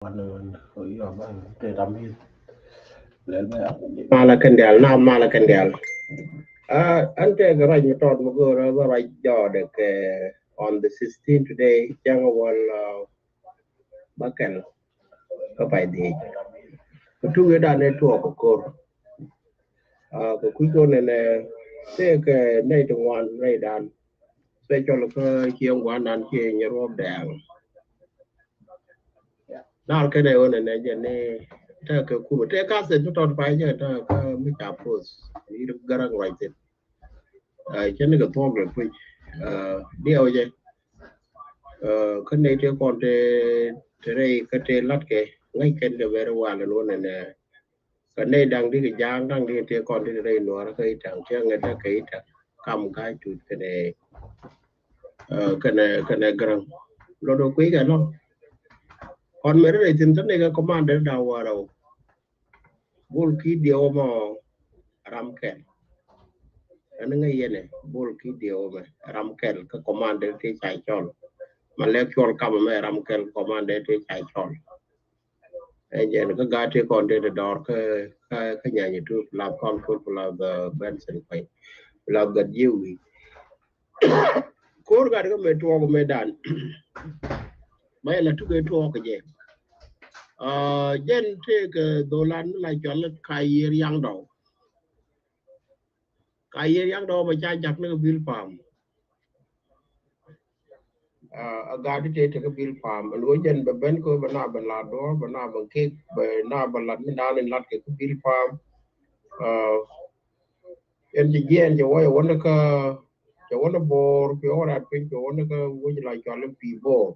Mala kendel na mala kendel ante garaj motor mo go garaj jode ke on the 16 today jang wal bakel ko pay di ko tuwe da ne to ko ko ku ko ne ne te ke ne to wan ne dan se chol ko chieng wan nan che nyero dang na ke ne one ne je ne ta ke ku te ka se to pa je ta ka mi ta pos ni garang right chen cái thong rồi quỳ điều gì cái này thì còn thế đây cái thế lát cái ngay cái cái về rồi là luôn này nè cái này đang đi cái giang đang đi thì còn đi đây nữa cái chẳng chứ người ta cái chẳng cầm cái chút cái này gần lo đồ quý cái nó còn mấy cái này thì tất này cái command để đào vào đầu bul ký điều mà ram cái anh ngay vậy này bul ký điều mà ram cái command để chạy cho mà lấy chọn cầm mà ram cái command để chạy cho anh giờ nó cái thì còn để đào cái nhà như trước làm con là Benson phải là gần nhiều cố gắng cái mấy trò của mấy đàn mấy là cái trò cái gì dân thì cái đô la là chọn là cái yang đầu mà chạy chắc nó bill farm gadi te cái bill farm and we dân bên ko bana bala do bana ban ke bana bala min dan lat cái bill farm en ji gen je wo wona ka je wona bor ke ora pin ke wona ka wo ji la chọn là pibo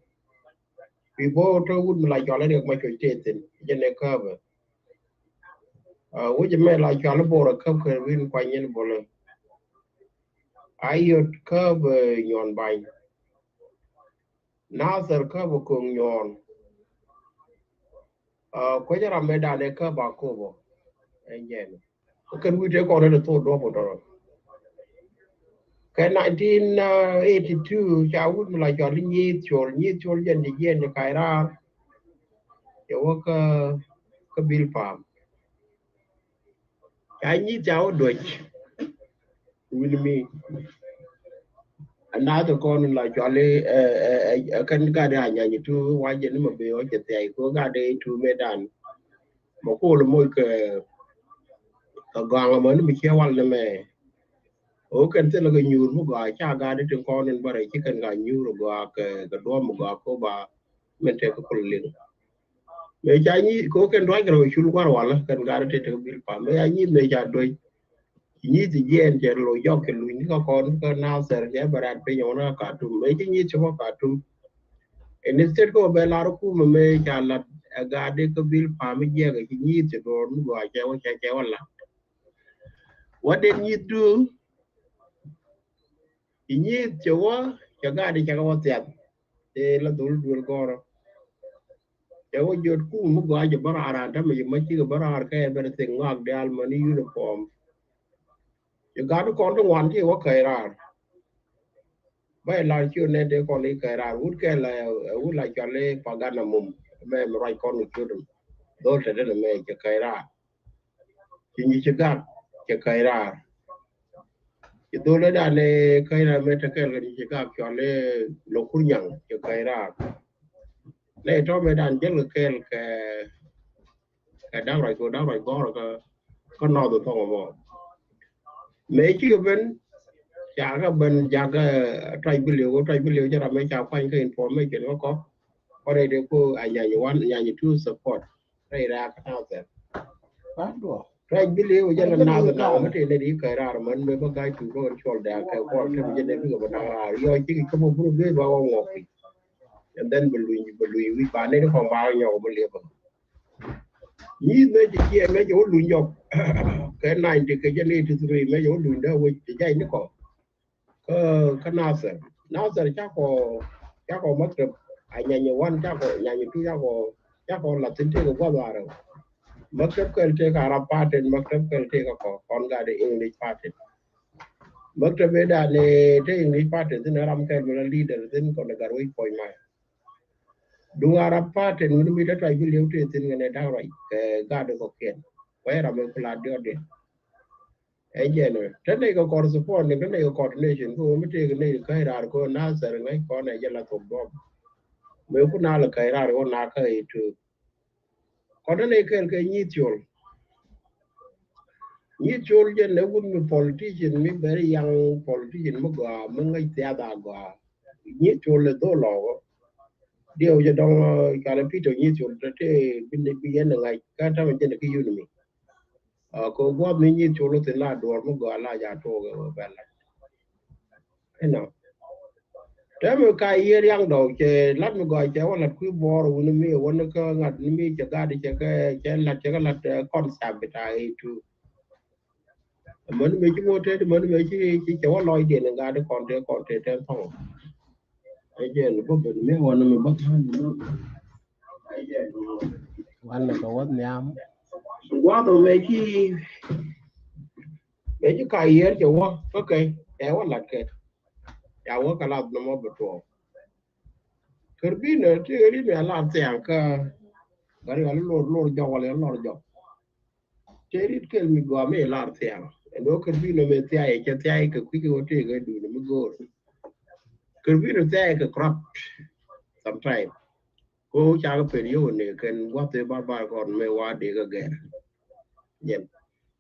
to would la chọn là được mai ko te tin je ne ka ba wo ji me la chọn là bor ka ke win kwa nyen bol ayot ka ba nyon bay na ser ka ba ko nyon ko jara me da ne ka ba ko bo enjen kan wi te ko ne to do bo do cái 1982 cha út mà lại chọn nhị chọn dân thì dân thì cái ra chỗ cái bill farm cái nhị cháu đuổi with me anh nói tụi con là chọn lấy cái này nhà như tu qua dân mà biểu cái tiền của cái đây tu mê đàn mà cô là mỗi cái gòn mà nó bị kéo vào mẹ cần thế là cái nhur một gọi cha ga để trường con nên bà chỉ cần gọi nhur rồi gọi cái đua một gọi cô bà mình thấy có liền mấy trái nhí có cần nói cái rồi chul qua rồi cần ga để trường bill farm mấy anh nhí mấy trái đôi nhí thì gen chỉ rồi do cái lùi nó con cái nào sẽ ra bà ra bây giờ nó cả tụm mấy cái nhí cho cả tụm instead có bé là cô mà mấy trái là ga để cái bill farm mấy cái nhí thì rồi nó gọi chéo là what did you do ini cewa jaga di jaga tiap de la dul goro cewa jot ku mu go aja bara da me ci ga bara ka be te ngak dal mani uniform jaga do kon to wan ti wa kai ra ba la ci ne de kon ni kai ra wut ke la wut la jale pagana mum me rai kon ni chudum do te de me ke kai ra ci ni ci ga ke kai ra itu le da le kai ra me te ke le ni ga cho le lo ku yang ke kai ra le to me dan je le ke da rồi go rồi có no do thong mo me chi ben cha ga ben ja ga trai bi liu ra me cha quan cái information có đây được cô nhà như one nhà như two support đây ra cái nào thế phát đồ trai bi liu je là nào mà thế này đi cái ra mình mới có cái chủ rồi cho đã cái quan thêm je này cái bên nào rồi chỉ cái một bữa về vào ngọc and then bului vi ba này nó còn bao nhiêu mà liệp như mấy chị kia mấy chỗ lùi nhọc cái này thì cái chân đi thì mấy chỗ lùi đâu thì dây nó còn cái nào sẽ chắc có mất được anh nhà nhiều quan chắc có nhà nhiều thứ chắc có là tính thế của qua rồi mất cái cả là pattern mất cái có con gà để English pattern mất cái về đây English pattern thì nó làm cái là leader thì còn là cái rồi point mai đúng Arab part and when we try to live to in a down right God of okay where am I glad you're there again then they go course support and then they go coordination go me take a kaira go nasser and I call a yellow to bob me put na la kaira go naka to coordinate can you told you never me politician me very young politician mo go mo ngai tia da go you told the law điều cho đông cả là pito như chuột thế bên đây bây giờ ngày cả trăm bên cái yun mi có quá mình như chuột thì là đồ mà gọi là giá trâu cái bên là thế nào thế mà cái gì riêng đầu chứ lát mà gọi chứ là quý bò rồi nó mi nó có ngặt nó mi chắc cái chứ cái lát concept bị tai tu mình chỉ mua thế thì mình chỉ cho lòi điện là cái còn thế thế thôi cái gì nó có bên mi nó mình bắt hàng One là có nhám quá rồi mấy cái gì chứ quá ok kéo là cái ya wo kala no mo beto kerbina ti ri me la tian ka gari wala lo jo wala lo jo te ri kel mi go me la tian e do kerbina me tia e ke tia e ke ku ko te ga du no go kerbina tia e ke crop sometime ko cha ga pe yo ne ken wa te bar kon me wa de ga ge yen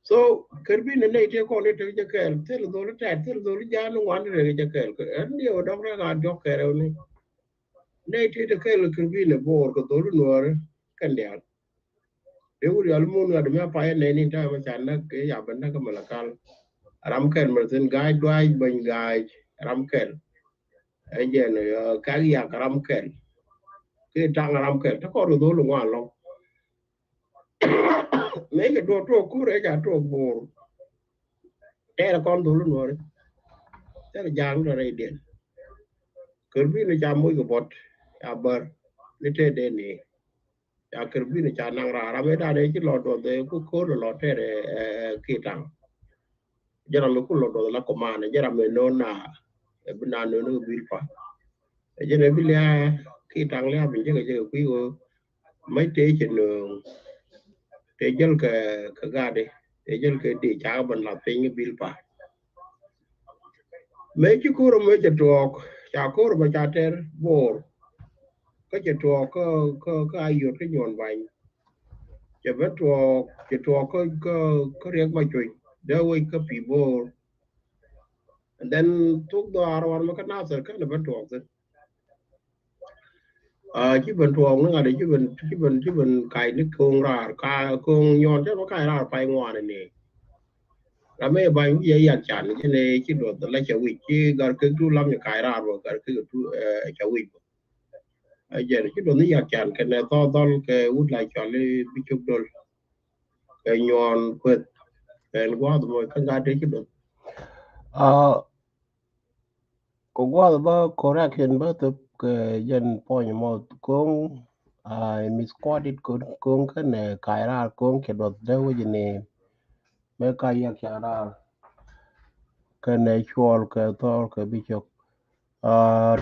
so kerbina ne te ko ne te je kel te lo do ja no wan re je kel en yo do ga do ke re ni ne te te kel kerbina bor ko do no kan dia Euri almun ngad me pa ne ni ta ma chan na ke ya ban na ka malakal ram ken mer sen gai dwai ban gai ram ken e je ne ka ya ram ken ke tang ram ken ta ko do lu wa lo me ke do to ku re ja to bor te ra kon do lu no re te ra jang do re den ker bi ne ja mo ko bot ya bar ni te de ni ya ker bi ne cha nang ra ra me da de ki lo do de ku ko lo te re ki tang jara me ku lo do la ko ma ne jara me no na bina no no bil pa je ne bil ya ki tang le bin je ku go mấy tế trên đường tế dân cái ga đi tế dân cái đi trả bên là tên cái bil pa mấy chú cô mấy cái trò trả cô mà trả tiền bor cái trò có ai vô cái nhọn vậy cái vết trò có riêng mà chơi đó với cái pi bor and then thuốc đó rồi mà cái nào cái là vết trò chứ bình thường nó là để chứ bình cài nước cồn ra cồn nhọn chứ nó cài ra phải ngoài này nè là mấy bạn bây giờ chán cái này chứ đồ là chợ quỷ chứ gar cái tu làm những cài ra rồi gar cái tu chợ quỷ giờ chứ đồ nó giờ chán cái này to cái út lại chọn đi bị chụp đồ cái nhọn quệt cái quá rồi cái ga đấy chứ đồ có qua ba correction ba tập cái dân point một con misquoted con cái này cái ra con cái đợt đâu cái này mấy cái gì cái ra cái này chuột cái to cái bị chụp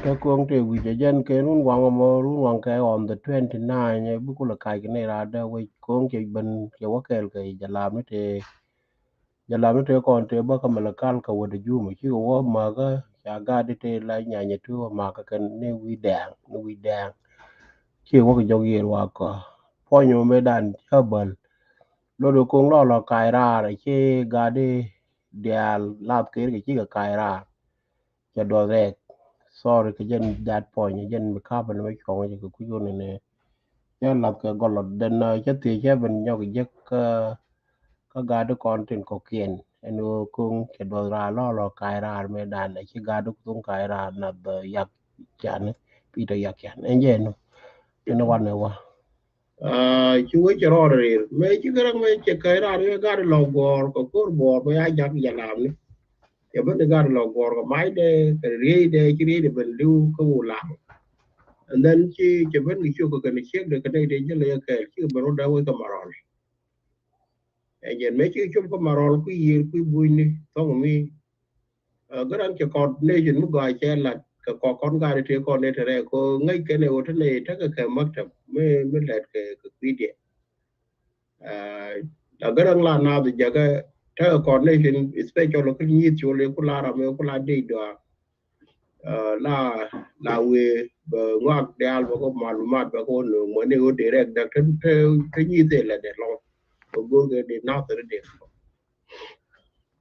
theo con thì vì dân cái luôn quăng cái on the 29 này bữa cô là cái này ra đâu cái con cái bên cái quá cái giờ làm nó thì còn thì ba cái mà là cal cái vật dụng mà chứ có mà cái nhà ga đi thì lại nhà thứ mà cái này vi đàng chứ có cái dòng gì là có phơi nhiều mấy đàn chơi bẩn rồi con lo cài ra rồi chứ ga đi để làm cái chỉ cài ra cho đồ rệt sorry cái dân đạt point dân mà cá bên mấy con cái cái này cho làm cái gọi là đền cho thì cho bên nhau cái giấc cái ga đó con trên có kiên anh cũng cái đồ ra lo cài ra mấy đàn này chứ ga đó cũng cài ra là yak chán bị đó yak chán anh vậy nó quan này quá chú ấy cho rồi mấy chứ cái ra đấy ga được lò bò có cốt bò với ai dám giờ làm đấy ya ben ga lo gor ga mai de ki re de ben lu ko la and then ki ben ni ko ga ni chek de ka de je le ka ki baro da wo ka marol e je me ki chum ko marol ku yir ku bu ni to mi garan ke coordination mu ga che la có con gái thì con này thế có ngay cái này ở thế này chắc cái mất tập mới lại cái quy định là cái đang là nào thì giờ cáiถ้าก่อนในเป็น special ก็ยี่สิบเลยก็ลาเราไม่ก็ลาดีด้วยลาลาเวงอกเดียลก็มาลุมาแบบคนหนึ่งเหมือนในก็ direct ดักทั้งยี่สิบเลยเดี๋ยวเราก็ก็เดี๋ยวน่าจะเดี๋ยว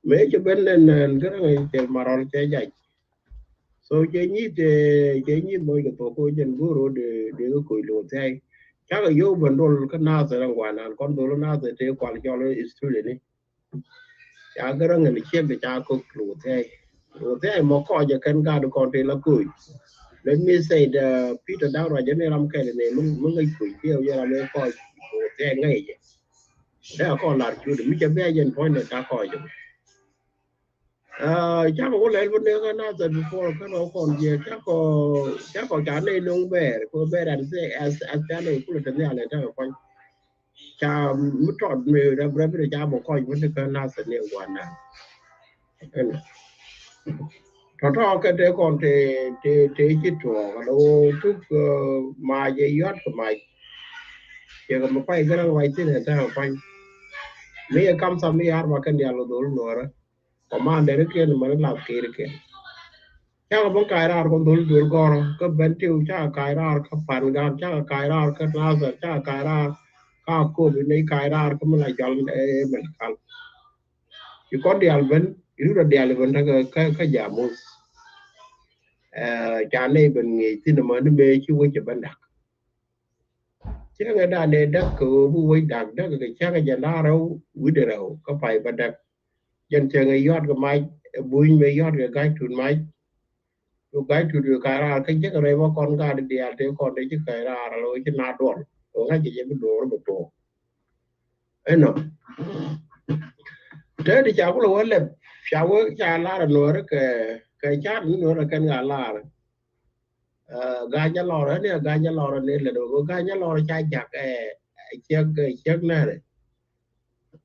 ไม่จะเป็นนั่นก็ต้องเดี๋ยวมาเราใช้ใหญ่ so เจนี่บ่อยกับตัวก็ยันกูรู้เดี๋ยวก็คุยลงใช่ถ้าก็โยบันโดนก็น่าจะรังวานันคนโดนน่าจะเที่ยวกว่าจะเลยอิสตูเลยนี่ cha cái răng này chiếc để cha có lụt thế mà coi giờ cần cả được con thì là cười let me say the Peter down rồi cho nên làm cái này lúc ngay cười tiêu giờ làm coi thế ngay vậy thế là con là chú đừng biết bé dân point này ta coi rồi chắc có lẽ vấn đề cái nào từ before cái nó còn gì chắc có trả này nông bè cô bé đàn xe as cái này cũng là thế này là coi cha mất trọn mèo ra bây giờ cha một coi vấn đề cái nào sẽ nhiều quá nè thọ cái đấy còn thì chỉ trò cái đâu chút mà dây yết của mày giờ còn một cái nó vay thế này sao phải mấy cái cam sao mấy mà cái nhà nó đồ nó rồi còn mà để cái nó mới làm cái cha có một cái ra còn đồ gòn cái bên tiêu cha cái ra cái pan gan cha cái ra cái nào giờ cha cái ra cái cô bên này cái ra cái mình lại chọn mình ăn chỉ có điều bên itu udah dialihkan ke jamus chane ben ngi tin ma ne be chi wo che bandak che nga da ne dak ko bu wo dak dak ke cha ga jana ro wi de ro ko pai badak jan che nga yot ga mai buin me yot ga gai tun mai ko gai tu de ka ra ke che ga re wa kon ga de dia te kon de che ka ra lo che na don ko ga che be do ro to eno thế thì cháu cũng là cháu cha la là nói cái chat nữa là cái ngà la gai nhá lò đấy gai nhá lò là nên là đồ gai nhá lò là chai chặt chiếc này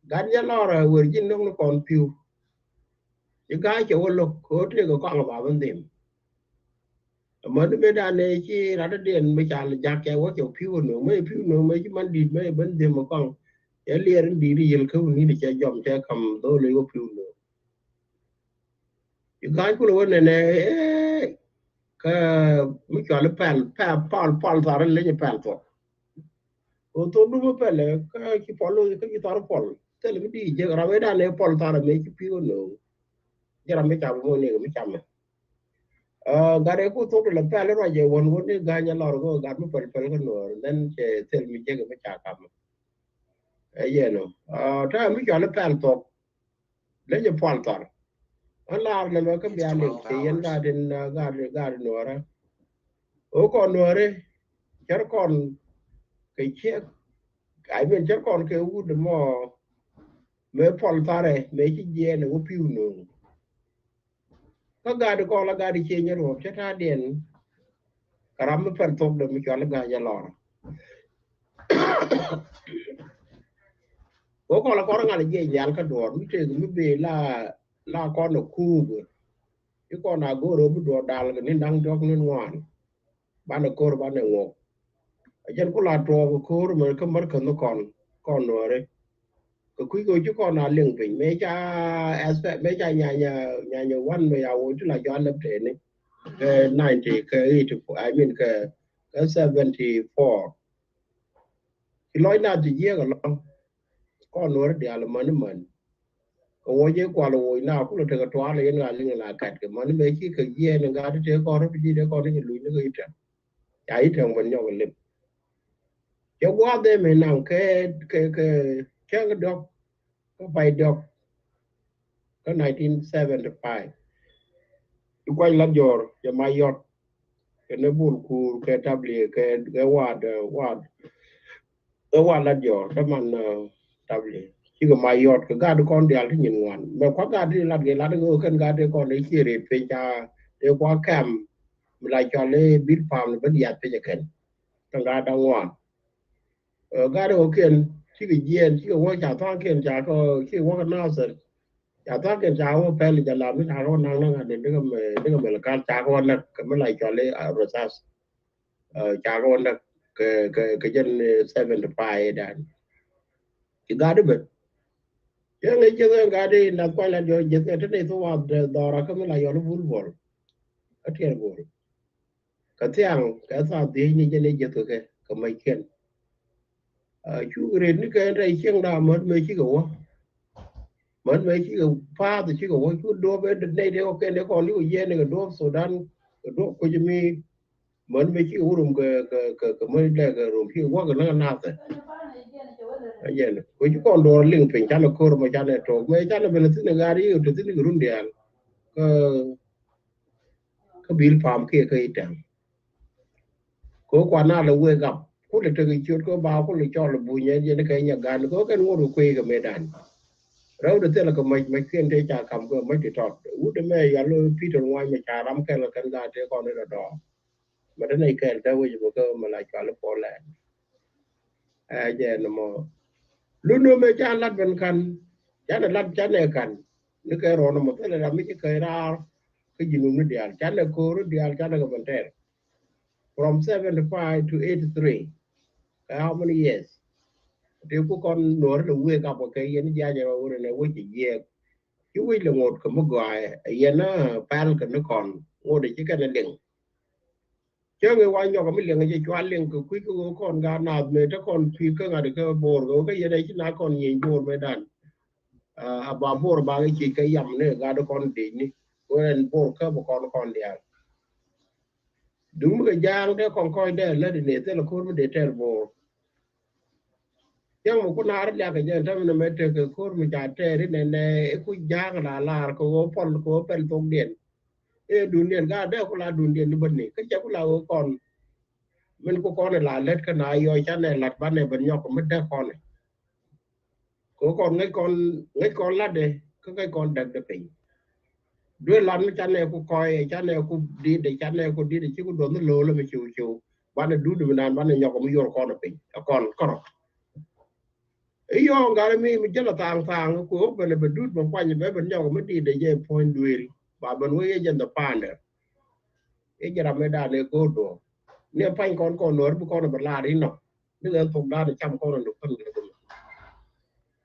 gai nhá lò là vừa chín nó còn phiêu cái gai chỗ lục cố thì có con là bảo vấn đề mà nó bây giờ này chỉ là điện bây giờ là giặc kéo chỗ phiêu nữa mấy chứ mình đi mấy vấn đề mà con cái liền đi đi yên không ní để chơi dòm chơi cầm tôi lấy có phiêu nữa cái của nó này cái mấy cái là pan ra lên như pan to ô tô đúng phải là cái cái tao pan thế là đi chơi ra mấy đàn này pan ra mấy cái phiêu nữa giờ mấy cái mua này mấy cái mà cái đấy của tôi là pan là giờ vốn này cái nhà lò có cái mấy pan cái nữa nên chơi thế mình chơi cái mấy cái cầm ấy vậy nóถ้าmấy cái là pan to lấy như pan to Allah là nó cái biên định thì hiện ra đến ga nữa ra ở còn nữa đấy chắc còn cái chiếc cái bên chắc còn cái u đừng mà mấy phần ta này mấy cái gì nó có phiêu nữa các ga được còn là ga đi chơi nhau rồi chắc ra điện cả mấy phần tốt được mới cho là ga nhà lò có còn là có là gì dàn cái đồ mới chơi mới về là con nó khu rồi cái con nào go rồi đùa đào cái nên đang cho nên ngoan ban nó cô ban nó ngộ dân có là trò của cô rồi mà không mất cần nó còn nữa đấy cái quý cô chứ con nào liền bình mấy cha nhà quan mà giàu chứ là do lập thể này cái 90 cái 84 I mean cái 74 cái lối nào thì dễ cái lòng con nữa để là mình ôi chứ qua là ôi nào cũng là thực toán là những người là cắt cái mà nó mấy cái gì nó ra thế con nó đi để con nó lùi nó gây trận chạy thường mình nhau cái lip cho qua đây mình làm cái đọc cái bài đọc cái 1975 quay lăn giò cho mai giọt cái nó buồn cù cái tablet cái quạt lăn giò cái màn tablet chỉ có mai giọt cái gà được con đèo thì nhìn ngoan mà quá gà thì lăn cái cần gà thì con lấy chia để về cha để qua cam lại cho lấy bít farm vẫn giặt về cái thằng gà đang ngoan gà được kiện chỉ cái gì chỉ có qua chả thoáng kiện chả có chỉ qua cái nào rồi ya ta ke jawo pel jala mi ta ro nang nang de de me ka ta ko na ke me lai cho le rosas ta ko na ke jen 75 dan ki ga de be ye ngai je ga de na ko la jo je te ne so wa do ra ke me la yo lu bul bol a tier bol ka tiang ka sa de ni je ne je to ke mai ken chu gre ni ke rai chiang da me chi goมันไม่ใช่ฟ้าแต่ชื่อว่าชุดโดบในเดียวกันเดียวก่อนนี่ก็เย็นก็โดบสุดานก็โดบก็จะมีมันไม่ใช่อุดมก็ไม่ได้ก็รวมที่ว่ากันแล้วน่าจะเย็นก็จะก่อนโดนลิงเป็นชั้นละคนมาชั้นละโตไม่ชั้นละเป็นสิ่งการที่อยู่ที่นี่ก็รุ่นเดียวก็ก็บิลฟาร์มเคยแต่งก็กว่าหน้าเราเวกับคนเลยถึงชุดก็บ่าวคนเลยจอดระบุเนี่ยยันเคยอย่างการก็กันว่าเราคุยกับไม่ได้เราเดี๋ยวเราก็ไม่เคลื่อนที่จะคำก็ไม่ติดต่อวุฒิแม่ยาลูพี่ถึงวันมาจารำแค่ละกันได้เดี๋ยวก่อนเราดอมาได้ในแค่แต่ว่าจะก็มาลายจอลพอแลนเจนมอลุ้นดูไม่จานรัดเป็นกันจานรัดจานเนี่ยกันนึกแค่รอนมาแต่เราไม่เคยราก็ยินนุ่มเดียร์จานเนี่ยโครุเดียร์จานเนี่ยก็เป็นเท่ from 75 to 83 how many years điều của con nửa là quê gặp một cái yên gia nhà rồi này quê chỉ về chứ quê là một cái mức gọi yên nó pan cái nó còn ngồi để chỉ cái này liền chứ người ngoài nhỏ cái mấy liền cái cho anh liền cái quý cái con gà nào người ta còn phi cái ngày cái bồn cái gì đấy chứ nó còn nhìn bồn với đàn bà bồn bà cái chỉ cái yểm nữa gà đó con đi ní rồi bồn cái một con đi đúng cái giang đó còn coi đây là để thế là con mới để theo bồn yang mo kuna ar ja ga jen tam na mete ke kor mi ja te ri ne ku ja ga la ko pol ko pel tong den e dun den ga de ko la dun den ni bani ke ja ku la kon men ko kon la let ka na yo cha ne lat ban ne ban yo ko mit de kon ko kon ngai kon la de ko ngai kon dak de pinด้วยลันcha ne ku koi cha ne ku di de cha ne ku di de chi ku do no lo me chu chu ban du du nan ban ne yo ko mi yo kon pin kon ko yo ngara mi jala tang ko ben be dut ban kwani be ben yo me di de je point duel ba ban we je nda pande e jara me da ne ko do ne pan kon nor bu kon ba la ri no ni ga tok da de cham kon no pan le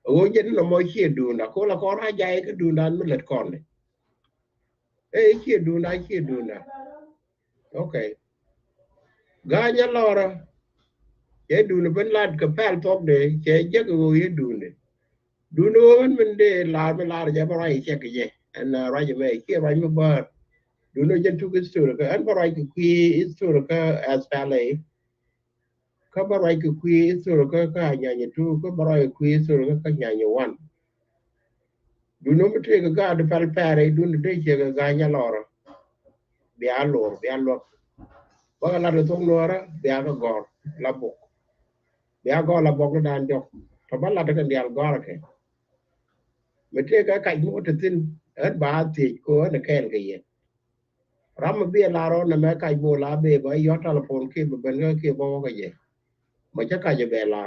o je no mo chi du na ko la kon ha jai ke du nan me let kon e chi du na okay ga nya lora je du ne ben lad ka pel tok de je ko ye du ne do no man de la me la ja ba rai che ke je and ra je me ke ba me ba do no jen tu ke story ka an ba rai ke ki story ka as pale ka ba rai ke ki story ka nya nya tu ka ba rai ki story ka nya nya wan do no me te ga de pal pare do no de che ga nya loro bi a lo ba la de tong lora bi a ga gor la bo bi a go la bo ga dan jok to ba la de kan dial gor ke me te ga ka mo te tin at ba ti ko na ken ke ye ram bi la ro na me ka bo la be ba yo telephone ke be ben ke bo ga ye ma cha ka je be la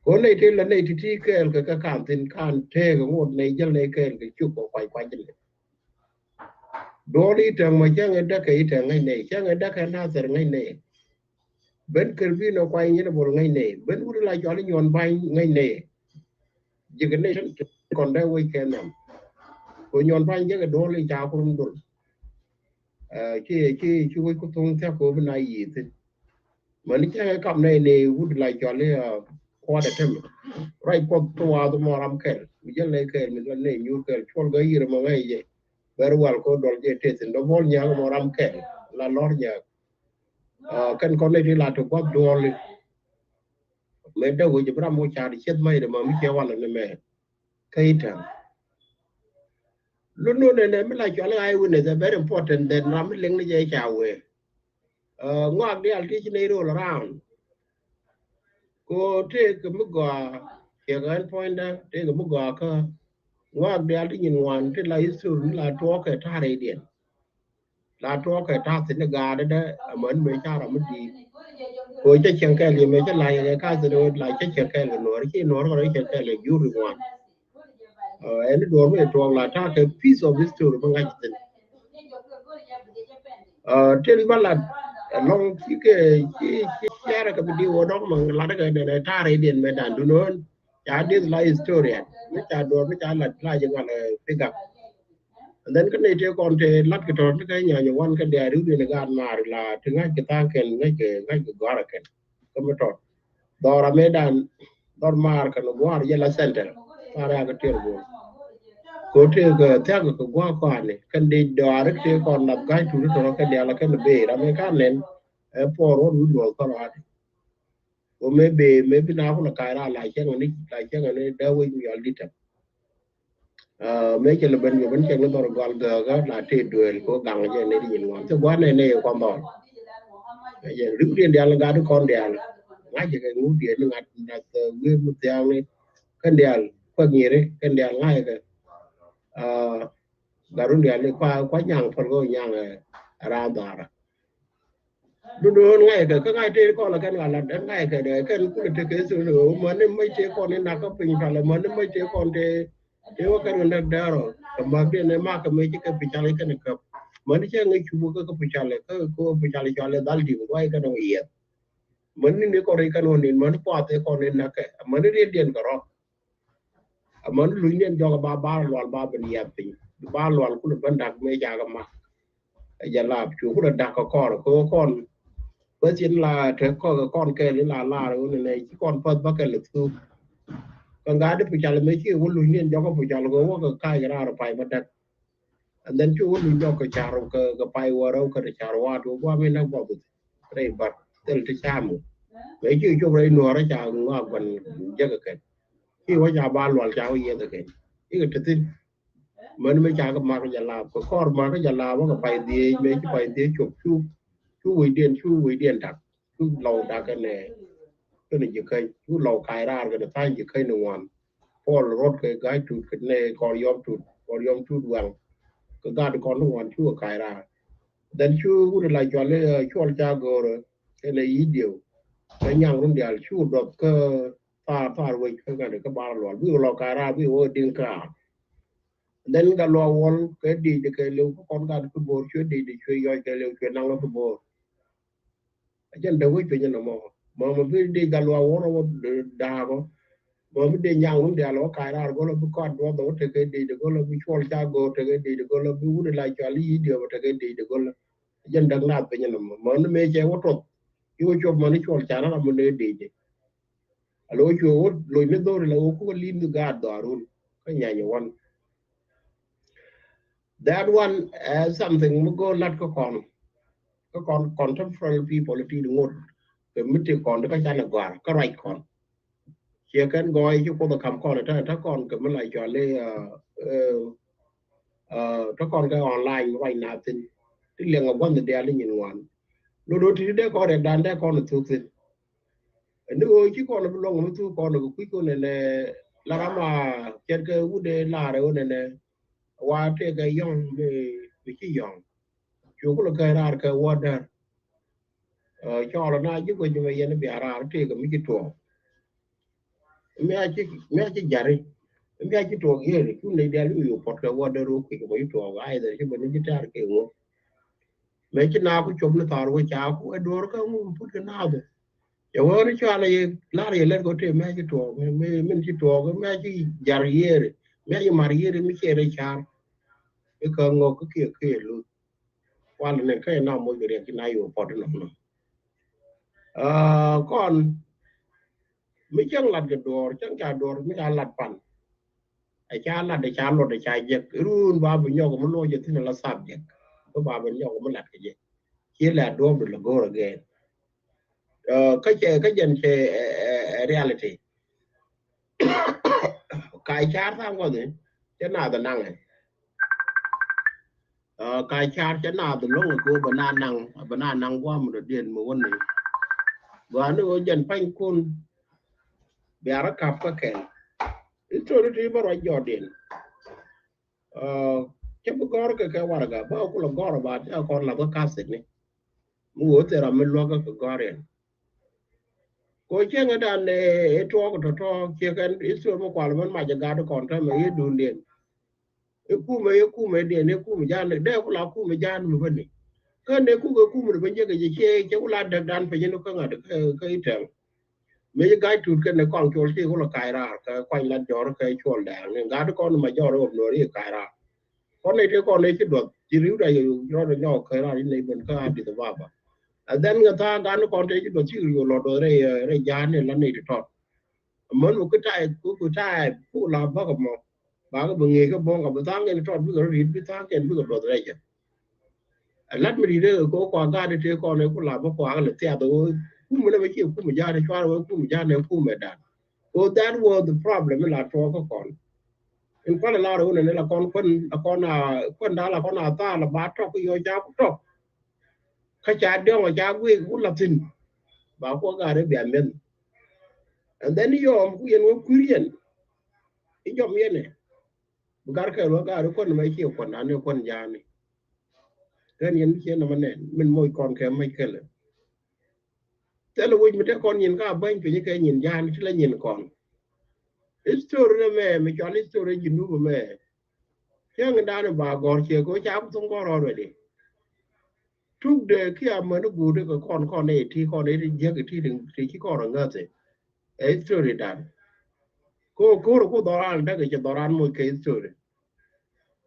ko nei te la nei ti ke ka kan tin kan te ga mo nei je le ke chu ko kwai kwai je do ri tang ma cha da ke te ngai nei cha da ka na ser ngai nei ben ker bi no kwai ni bo ngai nei ben u la jo le nyon bai ngai nei je ke nei còn đây quay ke nam ko nyon bai je ga do le cha ko rum do chi quay ko tung theo ko bên này gì thì mà nó cái cặp này này vút lại cho lấy qua để thêm right qua tua mà làm cái bây giờ lấy cái mình lấy nhiều cái cho cái gì mà ngay vậy very well có đồ gì thế thì nó vô nhà mà làm cái là lót nhà cái con này thì là thuộc qua đồ lên mình đâu có chỉ làm một chả đi chết mấy để mà mình kêu là mẹ cái thằng luôn luôn này mới lại cho lấy ai này là very important then làm cái link này dễ chào về ngoặc đi ăn cái này roll around ko te ke mugo ke gan point da te ke mugo ka ngoặc đi ăn cái wan te la isu la to ke ta re dien la to ke ta sin ga da man me cha ra di ko che chen ke li me cha la ye ka se do la che chen ke le no ki no ro che ke le yu ri wan en do me to la ta ke piece of history ba ngai ten ten balat long ki yara ka bidi wo dok mang la da de ta re den me dan du non ya dis la historian me ta do me ta la je wala pick up and then kan ite kon te lat ke to ke nya nya wan ka de ru ne gan mar la tinga ke ta ken ngai ke gora ken ko me to dora me dan dor mar ka no war je la center para ga ter go ko te ga ta ga ko gwa ko ne kan de dora te kon na ga tu to ka de la kan be ra me kan nen e por ru do ko ra o me be na ko na ka ra la chen ni da we mi al ditam mấy cái là bên bên chân nó tôi gọi gờ là trên đuôi có găng cho nên nhìn ngon chứ quá này quan bò giờ rước điên đèn là gà đứa con đèn ngay chỉ cái ngũ điện nó ngặt đặt nguyên một đèn này cái đèn qua nhiều đấy cái đèn ngay cái gà đứa đèn này qua nhang phần coi nhang ra đà đứa ngay cái ngay trên con là cái là đến ngay cái đấy cái cũng là cái sự nữa mà nên mấy chế con nên là có bình phải là mà nên mấy chế con thì Ewa kan ndak daro kamagde ne ma ka meji ka pichale kan ka mani che ngi chubu ka pichale ko pichale chale dal di ko ai kan ngi mani ne ko re kan honi mani pate ko ne na ka mani re den ko ro mani lu nyen joga ba lwal ba ben yapi ba lwal ku ban dak me ja ga ma ja la chu ku dak ko kon ko chin la te ko kon ke la ne kon pat ba ka le tu còn gái đi pichal mấy cái quân lùi nhiên do có pichal có cái cái ra rồi phải bắt đặt and then chú quân lùi do cái charo cái phải qua đâu cái charo qua bên đang bảo đây bật đây là cha mu mấy cái chú đây nua ra chào ngõ còn chắc cái khi qua chào ba loạt chào gì thế cái cái tin mình mới chào cái mặt cái là có con mà cái là có phải đi mấy cái phải đi chụp chú quỷ điện đặt chú lâu đặt cái này chỉ cây chú lâu cài ra cái tay chỉ cây nó ngoan Paul rốt cái gái tụt cái này còn yom tụt vàng cái gái còn nó ngoan chú cài ra đến chú cũng lại cho lấy chú cha rồi cái này ý điều cái nhang luôn điều chú đọc cái pha với cái ba loạn ví dụ lo cài ra ví dụ điên cả đến cái lo wall cái đi cái liều con gái cái bồ chú đi chơi gọi cái liều chuyện năng nó cái bồ chân đâu với chuyện nào mà biết đi cái lo wall đa có mà biết nhang cũng để lo cài ra có là bị con đó thế cái đi được có là bị chua cha go thế cái đi được có là bị uống lại cho lý điều thế cái đi được có là dân đằng nào bây giờ mà nó mê chơi quá tốt yêu cho mà nó chua cha nó làm mình đi đi alo chua lối nó đâu là ô có lim được gạt đó luôn cái nhà nhiều one that one something mà go lát có con contemporary people thì đúng không cái mức thì còn cái cha là quả cái right con chỉ cần gọi cho cô ta cầm con làถ้า con cái mới lại cho lênถ้า con cái online vậy nào thì liền ngọc quan thì đeo lên nhìn ngoan đôi thì để con để đàn để con là thuộc gì nếu chứ con là long mà thuộc con là quý con này là mà chết cái u đề là rồi này qua cái yong về cái yong chú có là cái ra cái water cho là na chứ có như vậy nó bị ra cái mấy trò mẹ chỉ jari mẹ chỉ trò cái này chú này đeo lưu pot cái water rồi cái mấy trò ai đấy chứ mình chỉ ra cái ngô mẹ chỉ nào cũng chụp nó thảo cái cháo cũng đổ cái ngô phút cái nào đấy giờ nó cho là lên có thể mẹ chỉ trò mình chỉ trò cái mẹ chỉ jari rồi mẹ chỉ marier mình chỉ để cháo cái con ngô cái kia luôn qua lần cái nào mỗi cái cái này ở pot nó còn mấy chẳng lặt cái đồ chẳng trả đồ mấy cha lặt pan ai cha lặt để cha lột để cha giật run ba bên nhau cũng lôi giật thế là sập giật có ba bên nhau cũng lặt cái gì chỉ là đồ được là go again cái dân reality cái cha sao có gì cái nào là năng này cái cha cái nào là lúc mà cô banana năng qua một đợt điện một con này và nó dân phanh côn bè ra cặp cái kèn itu đi vào rồi Jordan chắc có cái warga bao nhiêu gor ba con là có caset này mua thế là mình lo cái gor này ko chenga dan e to ko to che kan isu mo kwal man ma jaga do kon ta me dun den e ku me den e ku me jan de ko la ku me jan mu bane ka ne ku ga ku mu ban je ga che ku la da dan pe no ka ga ka itel me ga tu ka ne kon chol ti ko la kai ra ka kwai la jor ka chol da ne ga do kon ma jor no ri kai ra kon ne te kon ne ti do ti ru da yo ro do no ka ra ni ben ka di da ba dan ga ta ga no kon te ti do ti ru lo do re jan ne la ne ti to mình một cái trai phụ làm bác mà bà cái bưng nghề cái bông cái tháng cái tròn bây giờ đi cái tháng cái bây giờ rồi đấy chứ lát mình đi đây có quà ga đi chơi con này cũng làm bác quà cái xe tôi cũng mình mới chịu cũng mình ra đi xoa rồi cũng mình ra này cũng mình đàn so that was the problem là cho các con in quan là đâu này là con đó là con nào ta là bát trọc cái vô cháu cũng trọc cái cha đeo mà cha quy cũng là tin bảo có ga đấy biển mình and then you ku yen wo kuriyen jom yene bugar ka lo ga ko mai ci ko na ne kon jani kan yen ci na manen min moy kon ke mai kele tele wo mi te kon yin ka ban pe ke yin jani ti la yin kon history me mi cho history jinu me yang da ne ba gor che ko cha ko tong gor ro de tuk de ki a mo no gu de ko kon ne ti kon ne je ke ti ding ti ki ko ro ngate history dan ko doran da ke doran mo ke history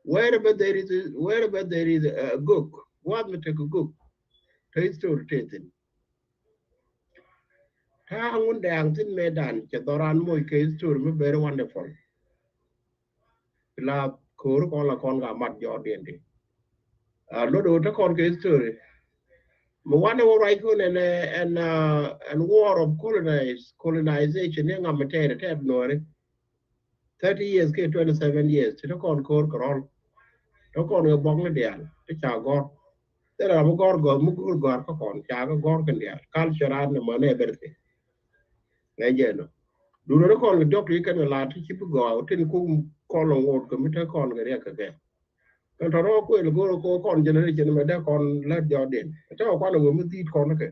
wherever there is a gook, what me take a gook, taste to taste. Ta ngun dang tin medan che doran moy case to me very wonderful. La kor ko la kon ga mat jo den di. Lo do ta kon case to mo wane wo right ko and war of colonization nga matere tab nore 30 years ke 27 years ta kon kor korol to kon ga bong le dial ta cha go thế là một con gò một con gò có còn chả có gò cái gì cultural mà này bên thế ngay giờ nó đủ nó còn cái job cái là thì chỉ có gò trên cung con lòng ngột cái mới thấy con cái này cái đó có là có con cho nên mà đã con là do điện cháu con là người mới đi con cái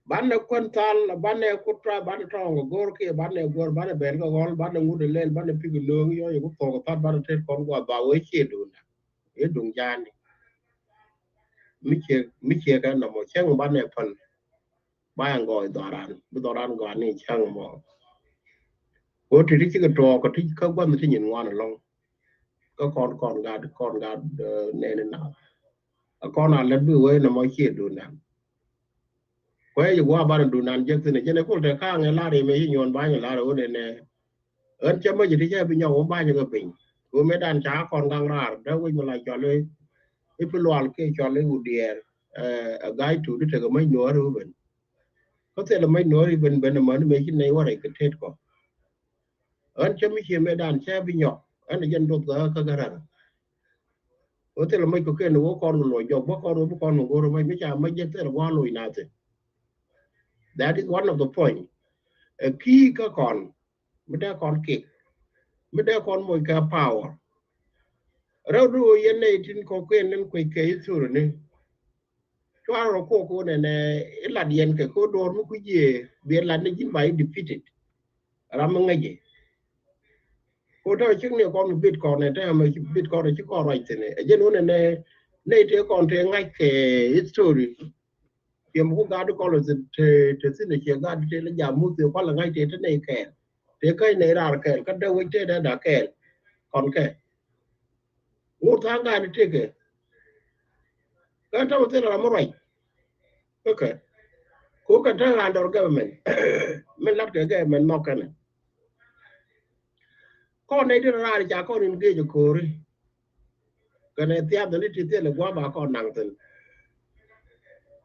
bán được quan tal là bán này cốt ra bán được trong gò kia bán này gò bán này bèn cái gò bán này ngút lên bán này phi cái lương do những cái phòng cái bán được con gò bảo ấy chia đủ nè cái đường gian mi chia cái nó một chiếc bán này phần bayang goy doran go ni chang mo o ti ti ka to ko ti ka gwa mi tin wan long ko kon ga ne ne na kon a le bi we na mo chi du na ko ye wa ba du nan je tin je ne ko te ka nge la re me nyon ba ni la ro ne ne ơn chấm mới chỉ chơi với nhau ba nhiêu cái bình của mấy đàn chá còn đang ra đó với mà lại cho lên cái loạn cái cho lên một địa gai chủ đi từ mấy nửa rồi bên có thể là mấy nửa thì bên bên mà nó mấy cái này qua đây cái thế có ơn chấm mới chỉ mấy đàn chơi với nhau anh là dân đột ra cái rằng có thể là mấy cái nó con lồi dọc bố con một rồi mấy cha mấy dân thế là qua lồi nào thế that is one of the point khi các con mới đã con kịch mới đã con một cái power rồi rồi yên này trên có quyền nên quay cái số rồi này cho nó cô này này là điện cái cô đồ nó cái gì biết là nó chỉ phải defeated làm ngay gì cô thôi chứ nếu con biết con này thế mà biết con này chứ con right thế này dân nó này này thế còn thế ngay cái history thì một cái đó con là thế xin là chuyện cái thế là giảm mua tiêu quan là ngay thế này kẻ thế cái này là kẻ cái đâu cái thế đã kẻ còn kẻ một tháng ngày thế kẻ cái đó thế là một right okay cố cái thằng làm đầu government mình lắp cái government mọc cái này con này đi ra thì chả con nên ghê cho cô đi cái này tiếp đến thì tiếp là quá bà con nặng tin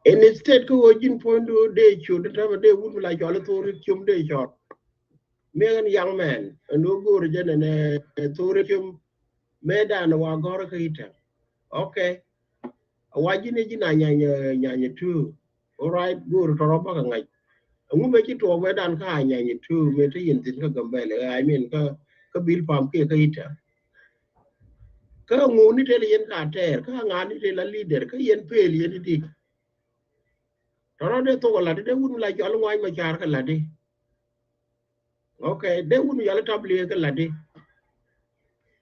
instead ko origin point do de chu de ta de wut la cho la to ri chum de shot me an young man no go re jene ne to ri chum me da no wa go ka ita okay wa jine jina nya tu all right go to ro ba ka ngai ngu me ki to we dan ka nya tu me te yin tin ka gambele I mean ka bil pam ke ka ita ka ngu ni te yen ka ter ka nga ni te la leader ka yen pel yen ti đó để tôi là để quân lại cho ngoài mà chả cái là đi ok để quân giờ tập liền cái là đi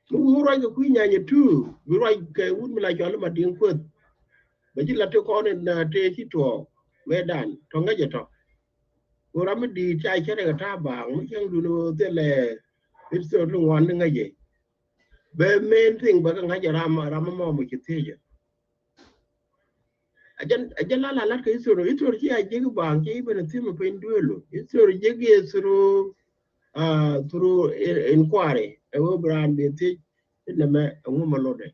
mu rồi cái quý nhà như tu rồi cái quân lại cho mà điên phượt bây giờ là tôi có nên để chỉ trò về đàn trong cái gì đó rồi mình đi chạy cái này ta bảng mình chẳng đủ thế là biết sao nó ngoan ngay gì về main thing bà cái ngay giờ làm mà một chút thế chứ ajan la cái số rồi số chỉ ai cái bảng cái bên thêm một bên đuôi luôn số rồi cái số through inquiry ewo brand be ti iname nguma lode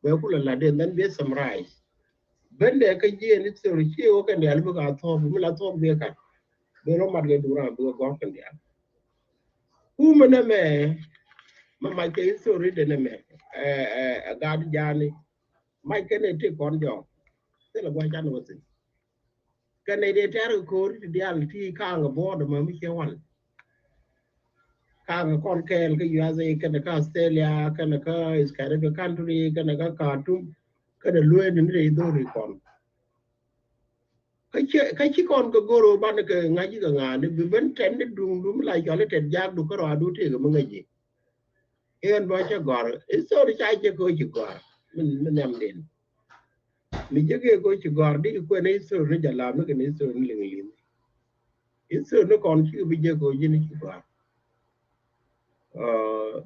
be kula la den dan be summarize bende ka je ni so ri o kan yal buga to bu la to be ka be ro mat ge dura bu go kan ya ku mena me ma ma ke so ri de me ga di jani mai ke ne ti kon jo te la gwa jan wo ti ka ne de ter ko ri di al ti ka nga bo do ma mi ke wan kang kon kel ke USA kana ka Australia kana ka is Caribbean country kana ka Khartoum kana luen ni re do ri kon ka chi kon ko goro ban ke ngaji ga ngane bi ben ten de dum dum la yo le ten jak du ko ra du te ga ngaji en ba cha gor is so ri cha che ko chi gor min nem den mi je ke ko chi gor di ko ne so ri jala mi ke ne so ni ling ling is so no kon chi bi je ko ji ni chi gor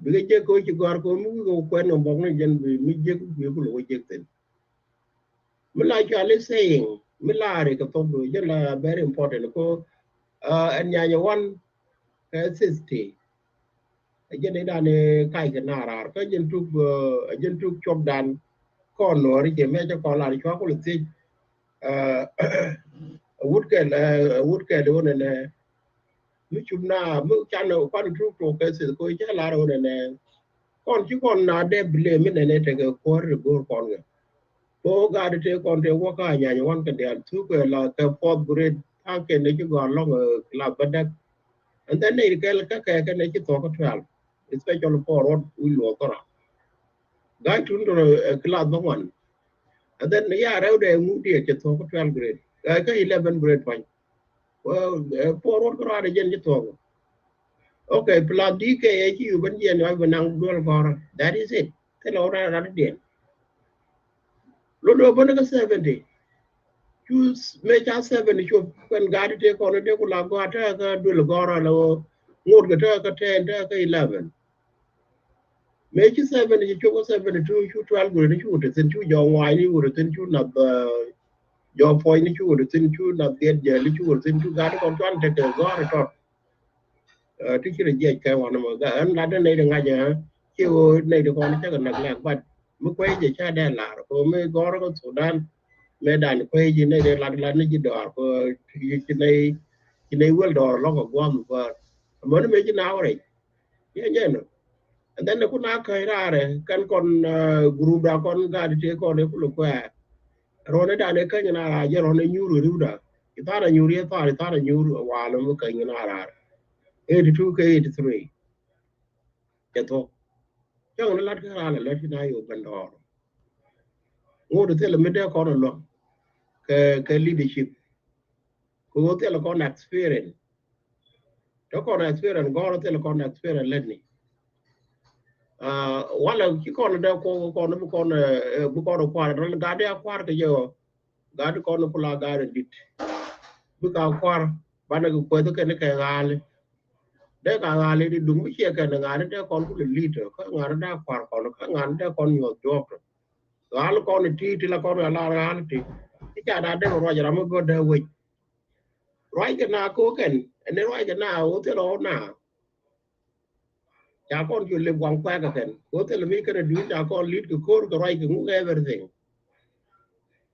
bây giờ cô chỉ gọi cô muốn cô quen ông bông này dân vì mới giết việc của lỗi giết tình mới lại cho lấy saying mới là để cái phong độ rất là very important cô anh nhà nhà quan cái safety dân đấy đàn cái nào ra cái dân trục chọn đàn con nó thì mẹ cho con là cho cô lịch sinh wood cái đó này mới chụp na mới chăn nó quan trục trục cái sự cô chắc là đâu này con chứ con nào để bile mình này thì cáicore rồi con người cô ga để con thì qua cả nhà nhà quan cái đấy thứ cái là cái fourth grade thang cái này chứ còn long ở là bên đó and then cái này chứ to cái 12 especially for road we lo to ra ga chun rồi class đó one and then yeah đâu để ngu đi chứ to cái 12 grade cái 11 grade fine for road cái ra để dân chứ to okay plus DK chứ bên dân nói bên năng dual core that is it thế là ra điện Lord open a 70. Choose make a 70 show when God take on a decula go attack a dulgora low more get a 10 11. Make you 70 you choke 72 you 12 good you would send you your wine you would send you not your point you would send you not get jelly you would send you got on one take a god at all. Teacher a jet can one of them and not a ngaja you need to go and check a neglect but McQuay the child or may go Sudan. Mẹ đàn quay gì này để làm nó chỉ đỏ của cái này will đỏ lo có quan và mới mấy cái nào rồi nhớ nhớ nó and then nó cũng nã khai ra rồi căn con group đó con gà thì con đấy cũng lục qua rồi nó đàn đấy cái như nào là giờ rồi nó nhu rồi đó cái ta là nhu đi ta là nhu rồi và nó mới cái như nào là 82 cái 83 cái thôi chứ nó lát cái ra là lát cái này ở bên đó ngô được thế là mới đeo con rồi lo cái leadership cô thế là con experience đó con experience có thế là con experience lên này wala chỉ con đâu con nó con nó qua rồi gà đeo qua cái giờ gà đi con nó pula gà đi bữa cao qua bạn nó quay tới cái gà lên để gà lên đi đúng với cái gà đấy con cũng leader cái gà nó đeo qua con nó cái gà nó đeo con nhiều job gà nó con thì là con là gà thì cái cha đã đeo rồi giờ nó mới có đeo vậy rồi cái nào cố cái này rồi cái nào thế đó nào cha con chịu làm quăng qua cái thằng có thể là mấy cái này cha con lead cái core cái rồi cái ngũ everything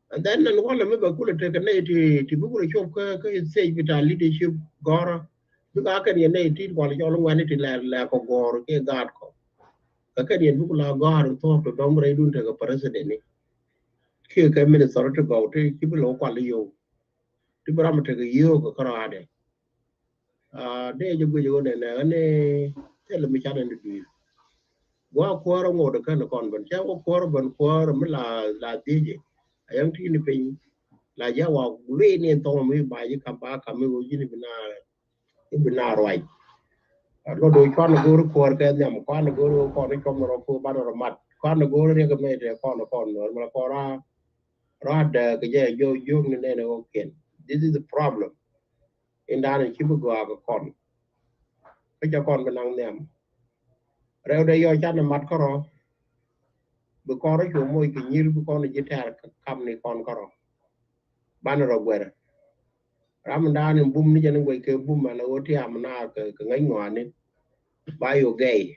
and then nó nói là mấy bà cũng là cái này thì bữa cũng chụp cái xây về leadership gara bữa cái này thì gọi là cho nó ngoan thì là có gara cái gạt có cái này bữa là gara thôi rồi đông rồi đun cái president này khi cái minister nó go thì cái bữa lo quản lý yêu thì bữa mà cái yêu cái ra đấy để cho bây giờ này thế là mình cho nên được qua qua rồi ngồi được cái nó còn vẫn chéo qua rồi vẫn qua rồi mới là gì vậy anh thì nó pin là giá vào lưỡi nên tôi mới bài với cặp ba cặp mới vô như bên nào rồi nó đôi con nó guru của cái nhà một con nó guru con nó trong nó phụ ba nó mặt con nó guru này cái mấy con nó mà con ra cái gì vô nên nó ok this is the problem in đó là chỉ có con cái cho con bên năng ném rồi đây giờ chắc là mặt có rồi bữa con nó chủ môi cái nhiều bữa con nó chỉ theo cầm này con có rồi ban rồi quẹt Ramadan yang boom ni jangan gue ke boom mana oti amna ke ngai ngwane bio gay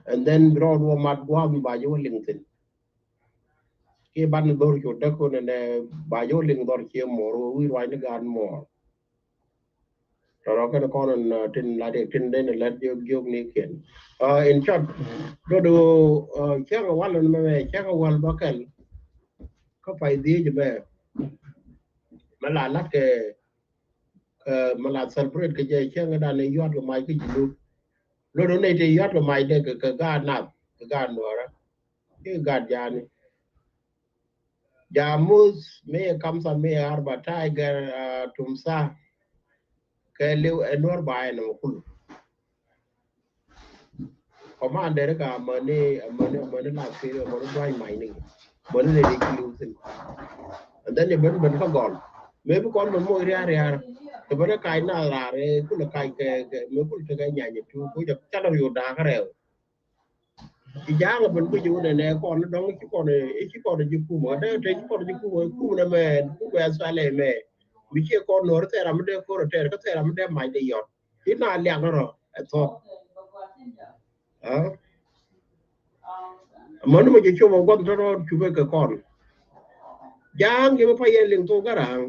and then broad wo mat gwa bi ba jo LinkedIn ke ban dor ko da ko ne ba jo ling dor ke moro wi roi ne gan mo ro ka ko non tin la de tin den la jo ni ken in short do che ga wal me che ga wal bakal ko fai di je be mala la ke mala celebrate ke je che ga da ne yot ko mai ke jilu lo do ne te yot ko mai de ke ga na ke ga no ra ke ga ja ni jamus me kamsa me arba tiger tumsa ke lew enor ba no kul commander ka mane la fe mo do mai ni mo ne de kilu sin and then ben ka gol me bu kon mo ria to bana kai na la re ku la kai ke me ku te ga nya ni tu ku ja ta lo yu da ka re ki ja ga ben ku ju ne kon dong ki kon ji ku mo de te ki kon ji ku na me ku ba sa le me mi ke kon no te ram de ko te ka te ram de mai de yo ina liang ro to mano mo je chomo gon to chube ka kon jang ge pa ye ling to garang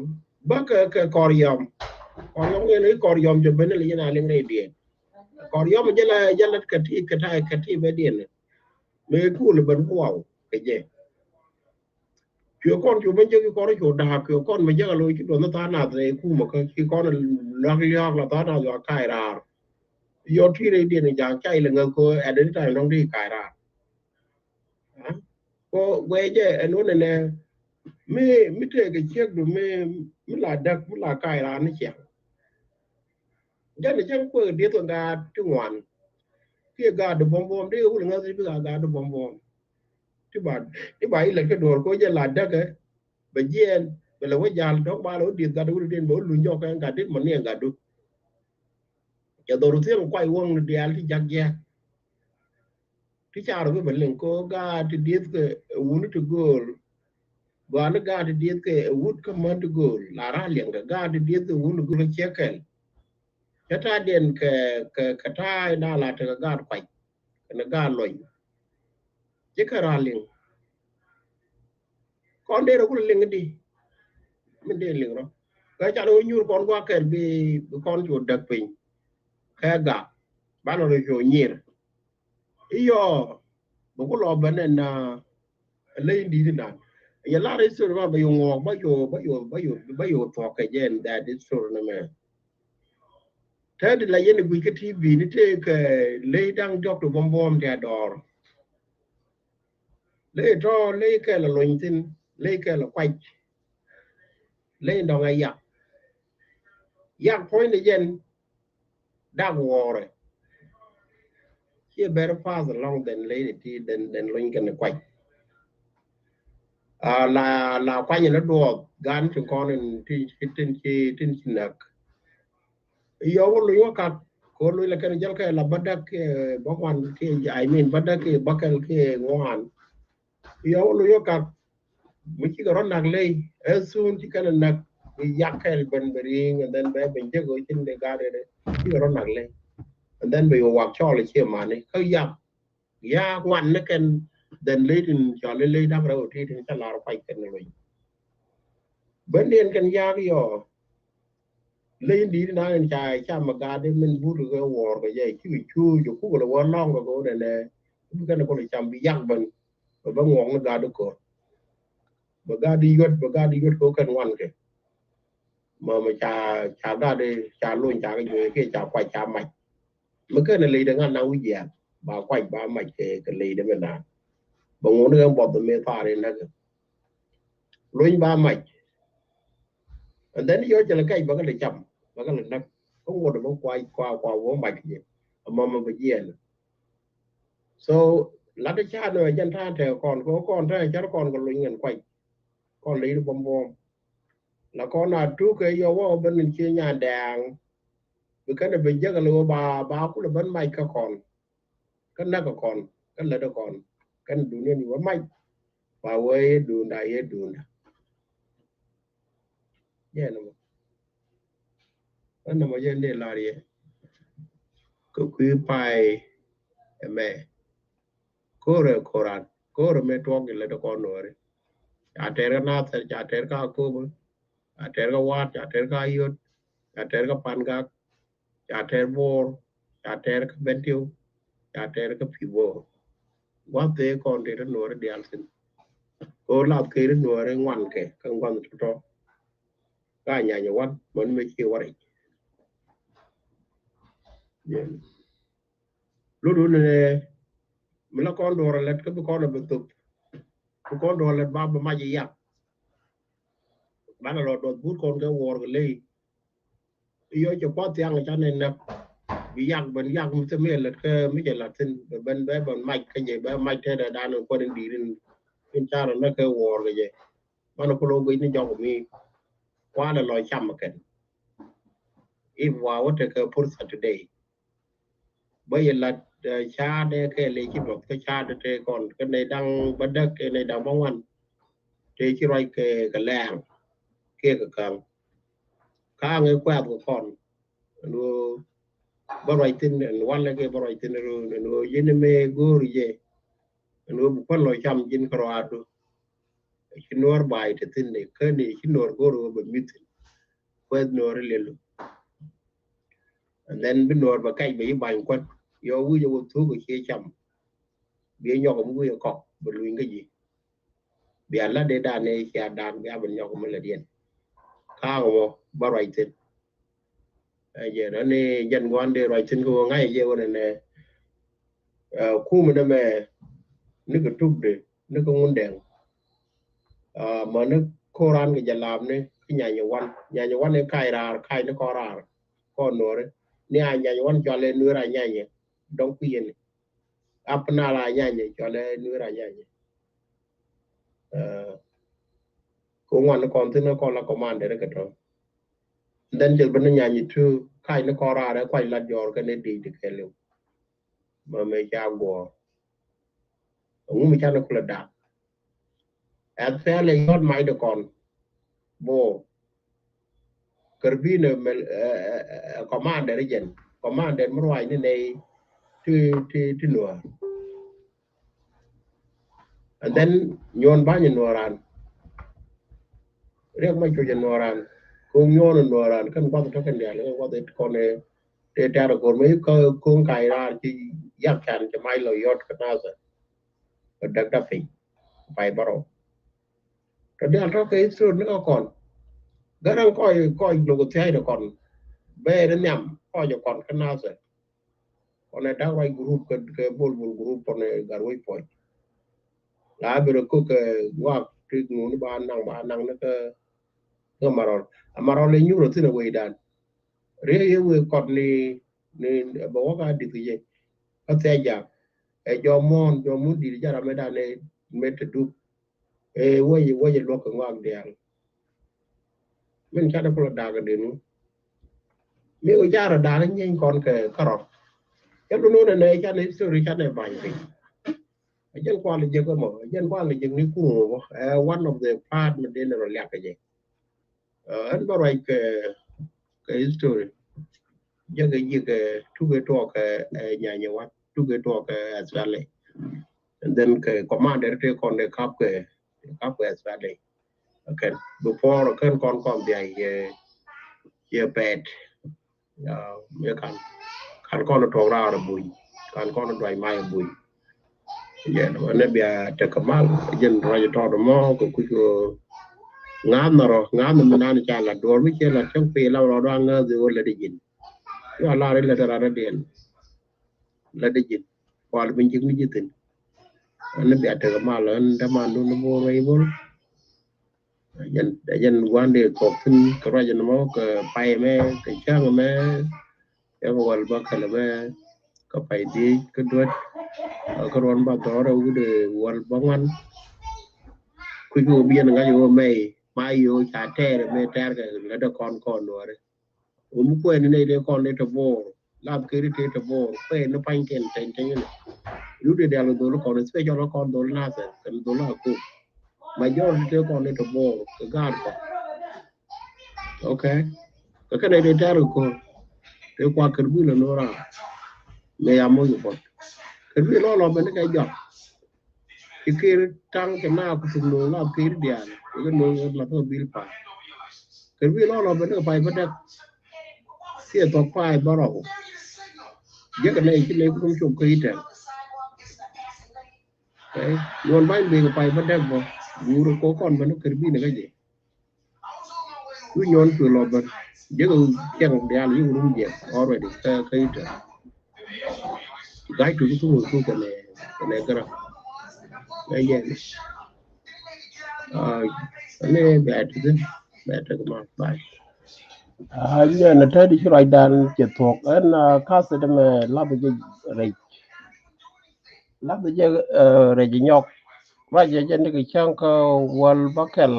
ba ka koryom ne koryom je ben le na ling ne die koryom jala ka ti be dien me ku le ban wow ke je chu ben je ko ro da ku kon me je lo ki do ta na de ku mo ka ki kon la ta na yo kai ra yo ti re dien jang chai le ngko at the time long di kai ra ko we je eno ne me te ke chek do me la dak la kai ra ni chek ja ne chen ko de to ga tu wan ke ga do bom bom de u nga si ga do bom bom ti ba ile ke dor ko je la dak be jen be le wa jal do ba lo di ga do den bo lu nyo ka ga de mo ne ga do ya do ru tem kwai wong de al ti jak ye ti cha ro be len ko ga ti di ke unu to gol gwana ga ti di ke wood ka mo to gol la ra len ga ti di ke unu gol chekel ta den ke ta na la ta ga kwai na ga loy je ka ra len kon de ro ku len di min de len ro ga cha no nyur kon gwa ker bi kon ju dak pin ka ga ba no ro nyir iyo bo ko lo banen na le di na ya la re sur ba yo ngo ba yo to ka jen that is sur na me Third la yen gwi ke TV ni te ke le dang jok to bom bom te dor le to le ke la loin tin le ke la kwai le ndong ai yak point yen da wore here better pass along than le ti than loin ke kwai la kwai ni do gan chu kon ti tin nak yo lo yo ka ko lo la ke jal ke la badak bo wan ke I mean badak ke bakal ke ngohan yo lo yo ka Miki got on lay as soon as can nak yakel ben bering and then be ben jego in the garden you got on lay and then we walk charlie here man ko ya one can then late in charlie lay down road in a lot of fight can away ben den kan ya yo lay di na en chai cha ma garden men buru go war go ye chu ju ku go long go ne bu kan ko cham bi yak ben ba ngong na ga do ko ba ga di yot ko kan wan ke mà cha ra đi cha luôn cha cái gì cái cha quay cha mạch mới cái này lấy được ăn nào gì bà quay bà mạch cái lấy được bên nào bà muốn nó bọt từ mê pha đến đó luôn ba mạch and then yo jala kai baga le cham baga le nak ko ngodo mo kwa wo ma ki mama ba yen so la de cha no jan ta te kon ta cha kon ko lu ngien kwai kon le bom bom la kon na tu ke yo wo ben chi nya dang bi ka de be jaga lo ba ku le ban mai ka kon kan na ka kon kan le da kon kan du ne ni wa mai ba we du na ye du na ye no na mo ye ne la ye ko ku pai me kore koran kore me to le da kon no re a ter na a ter ka ko a ter ka wat a ter ka yot a ter ka pan ga a ter bor a ter ka betiu a ter ka pivo wa te kon de no re dial sin o la ke re no re ngwan ke kan ngwan to ka nya nya wat mon me chi wari lu du ne me la kon do re let ko ko do betup ko kon do let ba ba ma ji ya ba na lo do bu kon ga wor ga le yo cho pa tiang cha ne na bị giặc bên giặc một tấm là cái mấy cái là tin bên bé bên mạch cái gì bé mạch thế là đàn qua đến đi đến cha là nó cái war cái gì mà nó có lô bên nó cho mình qua là loài chăm mà cái if wow what cái pursa today bây giờ là cha đây cái lấy cái một cái cha đây còn cái này đang bắt đất cái này đang bóng ăn thì chỉ rồi cái làng cái càng cá người quen của con nó barai tin wala ke barai tin no yene me gori je no bu kon lo cham jin kroado kinor bai te tin ne kani kinor goro ba mit kwed nor lelu and then bin nor ba kai be ban kwat yo wu yo tu ko che cham be nyo ko mu yo ko bu lu nga ji be ala de da ne ya dan be ban nyo ko la dien ka go barai tin je no ne jan wan de rai tin ko ngai je wona ne ku mu na me ni ko tub de ni ko ngun den mà nó koran cái jalam ne nhà wan ne kai nó korar kon nore ni a nhà wan cho le nura nhà donc yen apna la nhà cho le nura nhà ko ngon kon tin ko la commande re to den jel ban nhà tu kai nó korar quay la jor cái ne đi de kele mà me cha go ngu mi cha nó kula da at fele yot mai de kon bo karbine commande re jen commande mo way ne to Noor. And then nyon banyi Nooran. Riek ma choja Nooran. Kung nyon Nooran kan kwa to kan dia le wa de kone te tara ko me ko kung kai ra chi yak chan che mai lo yot ka na sa. Dak da fi. Pai baro. To dia to ke sur no kon. Garang ko lo ko thai do kon. Be de nyam ko jo kon ka na sa. Kon da wai group ke bol group kon garwai po. La be ko ke wa tri nu ba nang na ke marol le nyuro tina we dan re ye we kot ni bo ga di ye ka te ja e jo mon di ja ra me dan ne met du e we lo ko ngak de men cha da ko da ga de nu me o ja ra da ni kon ke karot ke lu no ne cha ne story cha ne ba ni jen kwa le je ko mo jen kwa le je ni ku one of the part me de ne ro la ke je an ba right ke history jaga yiga tuge to ka nyanya wat tuge to ka asale and then ka commander te kon de kap ke asale okay before kon dia ye pet ye kan kon to ra ra bui kan kon doi mai bui ye no ne bia te kamal jen ra to do mo ko ku ngam no nan cha la dor mi che la chang pe la ro nga de wala de jin yo la re la ra den la de jin wal bin jig ni jitin ne bi ata ma la nda ma no mo ray bol dân quan đề cột tin cái ra dân máu cái bay mẹ cái trang mẹ cái wal ba cái mẹ cái bay đi cái đuôi cái ron ba đó đâu cái wal băng ăn quy vô biên ngay vô mày mai vô chả thế rồi mẹ thế cái là đó con rồi quên này để con để tập vô làm cái để tập vô quên nó phanh tiền tiền tiền này lúc đi đào đồ nó còn sẽ cho nó con đồ nó sẽ cần đồ nó cũng mà do để con để tập vô cái gạt có ok cái này để ra được con để qua cái bữa nó ra mẹ làm gì vậy cái bữa nó làm bên cái giọt cái trăng cái nào cũng tung nó làm cái đi ăn cái nó là thôi bil pa cái bữa nó làm bên cái phải bắt xia to phải bảo rồi giờ cái này cũng chụp cái gì đấy luôn bay về cái phải bắt đẹp vào guru có con bên cái bữa này cái gì cứ nhon từ lò bên giờ cái chẳng để ăn gì cũng dễ already cái gai tu cái này cái đó cái gì này bad cái mà bye yeah na tadi shi right dan ke talk and kasa da me labaje rai labaje rai nyok raje je ne ke chang ko wal bakel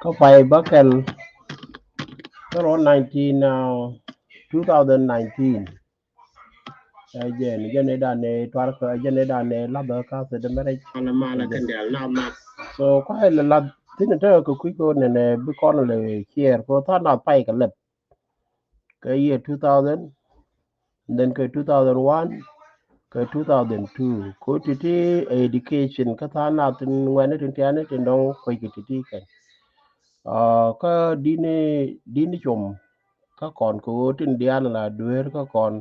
ko pai bakel ko 19 2019 je ne da ne twar ko je ne da ne laba kasa da me rai mala kan dal na ma so ko hay la tin ta ko ku ko ne bi kon le kier ko ta na pai ka le ka year 2000 then ka 2001 ka 2002 ko titi education ka ta na tin wani tin ta ne tin don ko ki titi kan ka dini chum ka kon ko tin dia la duer ka kon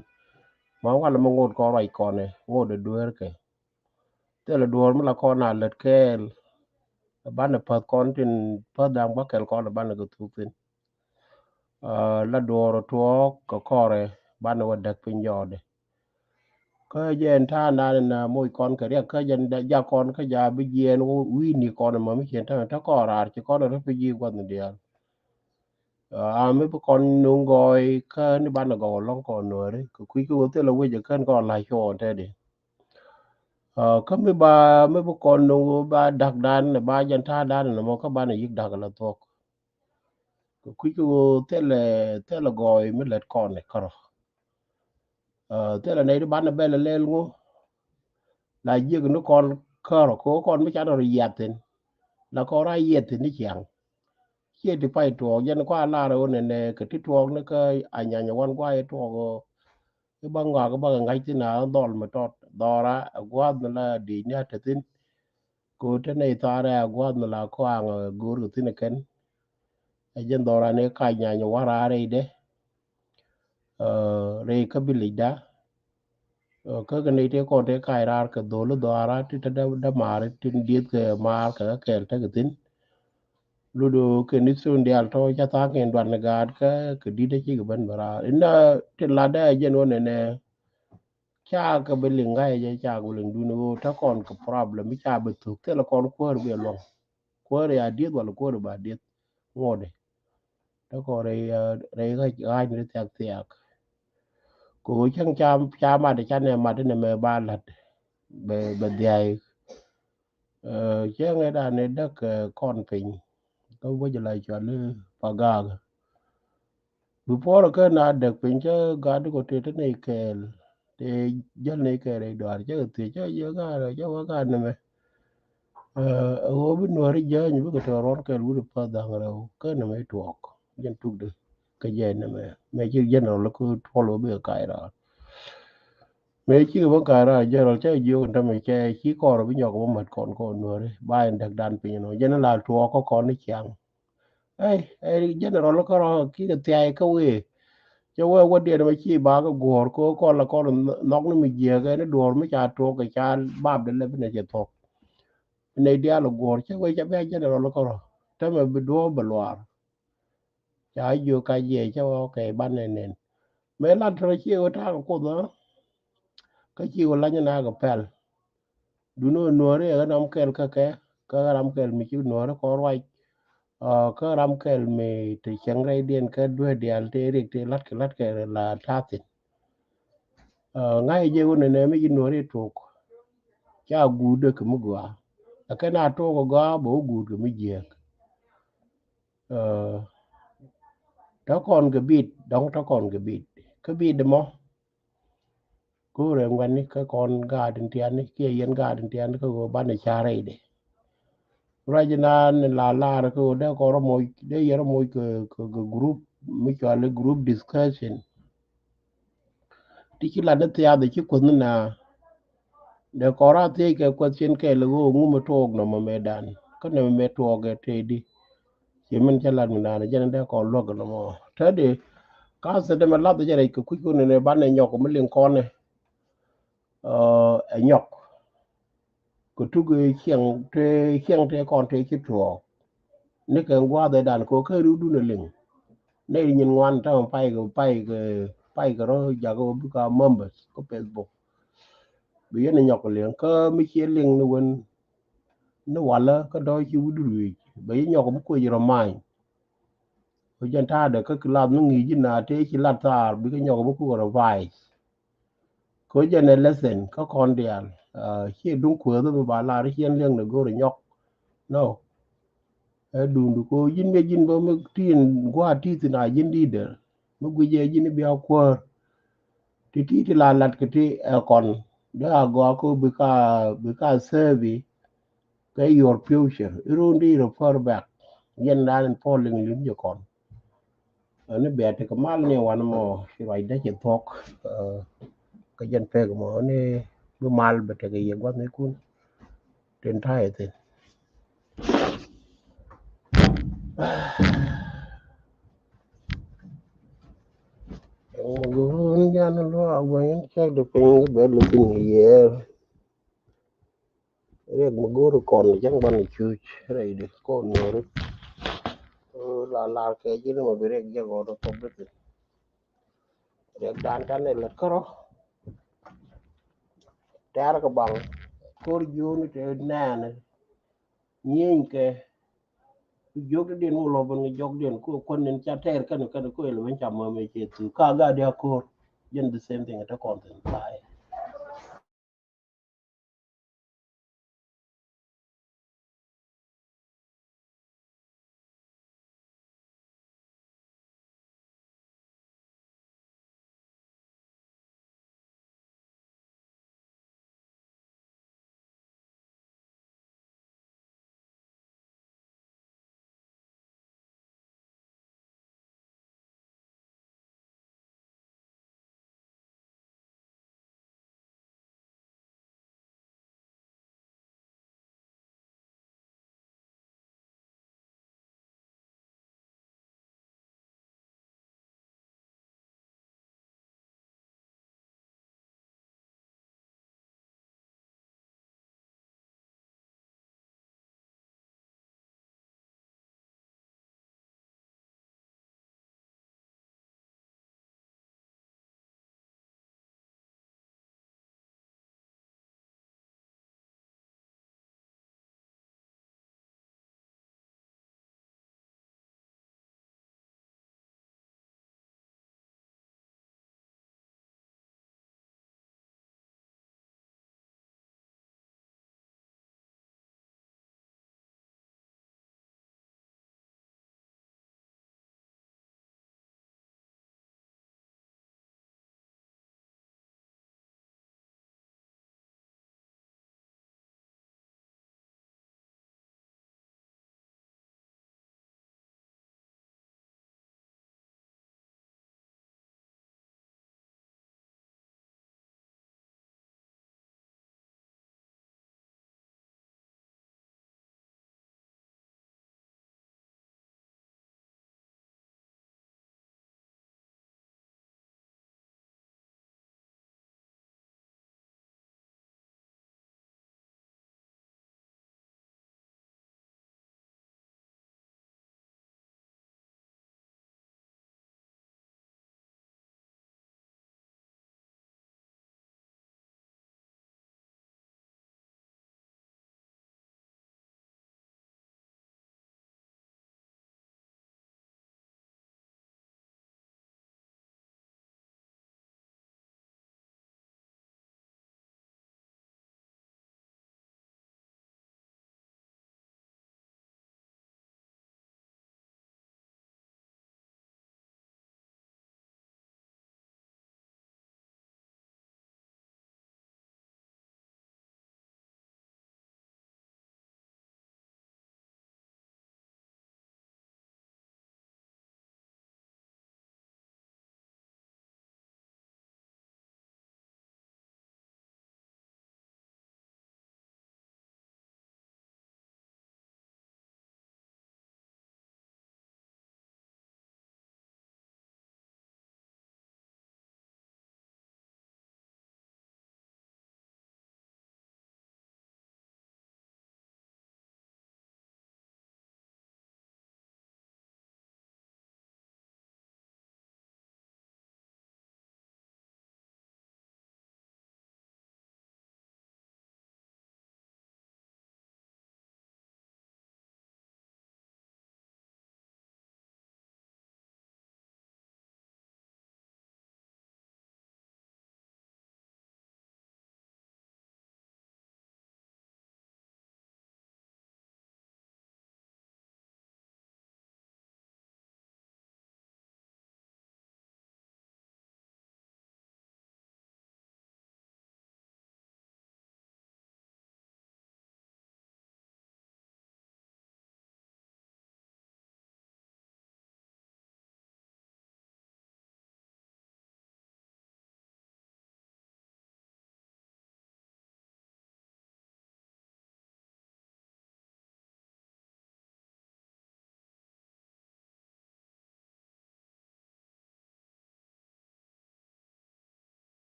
ma wala mo ngod ko rai kon ne ngod duer ke te la duor ma la kon na let kel ban pa kon tin pa dang ba kel kon ban ga tu tin la duor to ko kore ban wa dak pin yode ka jen ta na muy kon ka ria ka jen da ja kon ka ja bi jen wi ni kon ma mi chen ta ko rar chi kon ro fi ji kon dia a mi bu kon nu ngoi ka ni ban go long kon no re ku ku te lo we je kan ko la cho te de ka mi bu kon nu ba dak dan ba jen ta dan na mo ka ban yik dak la to ku te le goi mi let kon ne karo te le ne ban be le le ngo la ji no kon karo ko kon mi cha ro yatin la ko ra yet ni chang che ti pai to yen kwa la ro ne ne ke ti to ne ke anya nya wan kwa e to go ke bang ga ga bang ngai ti na dol ma tot dora gwa na di nya te tin ko te ne ta ra gwa na la ko ang gur ti ne ken e jen dora ne ka nya nya wa ra re de re ka bi li da ka ga ne te ko te kai ra ka do lo dora ti ta da ma re tin diet ke ma ka ke te ke tin ludo ke ni sun dial to cha ta ke dwan na gad ka di de chi ban bara ina te la da je no ne cha ka be linga je cha go ling du no ta kon ka problem cha be tu te la kon ko be lo ko re ya di wala ko ba di ngode ta ko re re ga ni te ak ko chang cha ma de cha ne ma de ne me ba la be dai che nge da ne da kon pin ko bo je la cha le pa ga before ka na de pinche gad ko te ne kel te jal ne kere dwar che te che yo ga che wa ga ne me wo bi no ri je ni bi ko to ror kel wu pa da ngara ka ne me tuok jen tuk de ka je ne me chi je no lo ko tolo be ka ra me chi bo ka ra je ro che yo ta me che chi ko ro bi nyo ko mat kon ko no ri ba en dak dan pin no je na la tuok ko ni chang ai je no lo ko ki ka te ai ka we cho wa dia ma chi ba ko gor ko la ko nok ni mi je ga ne dor mi cha to ka cha ba de le ne je to ne dia lo gor che we cha be je ro ko ro ta me bi do ba lo cha yu ka ye cha o ke ban ne ne me la tro chi o ta ko do ka chi o la na ga pel du no no re ga nam kel ka ke ka ram kel mi chu no ko roi ka ram kel mi te chang rai dien ka dwe dial te rik te lat ke la ta tin ngai je wona ne mi no re tok cha gu de ke mu gwa ka na to ko ga bo gu ke mi je ta kon ke bit dong ta kon ke bit ke bit de mo ku re ngwan ni ka kon ga din tian ni ke yen ga din tian ko go ban cha rai de Rajanan la ko da ko mo de yero mo ko group mi ko le group discussion ti la de ya de ko na de ko ra te ke question ke le go ngu mo to no mo medan ko ne me to ge te di ye men chala mi na je de ko log no mo ta de ka se de ma la de je ko ku ne ban ne nyok mo len ko ne nyok ko tu ge chiang te kon te ki to ne ke ngwa de dan ko ke ru du ne len ne nyin ngwan ta pai ko ro ja go bu ka members ko Facebook bi ne nyok len ka mi che len ne won ne wala ka do chi wudu wi bi nyok bu ko yiro mai ko jan ta de ka club no ngi na te chi la tar bi nyok bu ko ro vai ko jan ne lesson ka kon dial chi dun ko do ba la ri chen len ne go ro nyok no dundu ko yin me jin bo me tin gwa ti na yin di de mo guje jin bi akwa ti la lat ke ti kon da go ko bi ka serve ke your future irundi refer back yen dan falling lim je kon ne be te kamal ne wan mo si rai da je tok ka jen pe mo ne bu mal be te ye gwa ne kun ten thai te gun jan lo awen check the thing be looking here rek mo goro kon jang ban chu rai de kon no la ke ji mo be rek je go to be rek dan tan le karo tar ka bang kor ju ni te na ne nyen ke jog den mo lo ban jog den ko kon nen cha ter kan ko le ban cham me che tu ka ga dia ko yen the same thing at a content